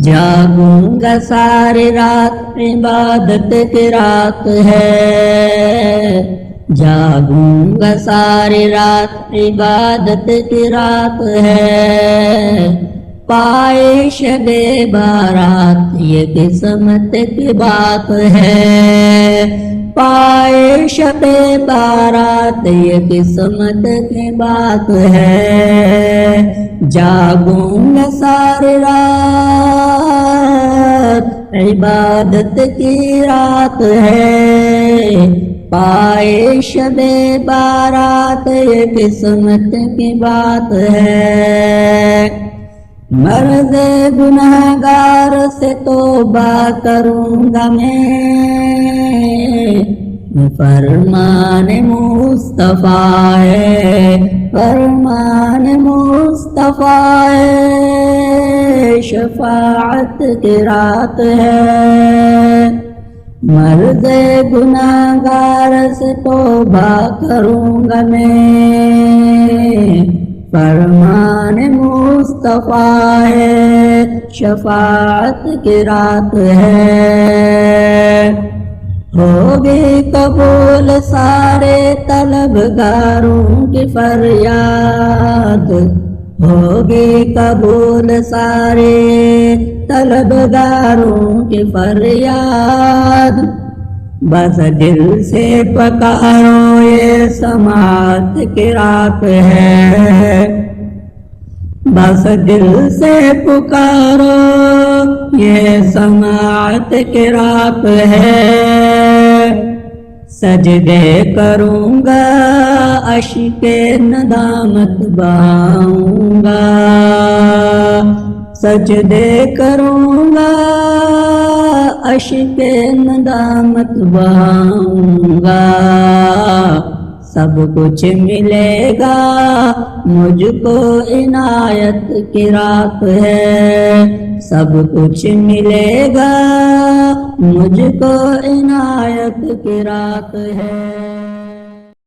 جاگوں گا ساری رات عبادت کی رات ہے، جاگوں گا ساری رات عبادت کی رات ہے، پائے شب بارات یہ قسمت کی بات ہے، پائے شب بارات یہ قسمت کی بات ہے، جاگوں گا ساری رات عبادت کی رات ہے، پائے شب بارات یہ قسمت کی بات ہے، مرد گنہگار سے توبہ کروں گا میں، فرمان مصطفیٰ ہے، فرمان مصطفیٰ ہے، شفاعت کی رات ہے، مرد گنہگار سے توبہ کروں گا میں، فرمان مصطفیٰ ہے، شفاعت کی رات ہے، ہوگی قبول سارے طلبگاروں کی فریاد، ہوگی قبول سارے طلبگاروں کی فریاد، بس دل سے پکارو یہ سماعت کی رات ہے، بس دل سے پکارو یہ سماعت کی رات ہے، سجدے کروں گا عشق ندامت بہاؤں گا، سجدے کروں گا عشق ندامت بہاؤں گا، سب کچھ ملے گا مجھ کو عنایت کی رات ہے، سب کچھ ملے گا مجھ کو عنایت کی رات ہے۔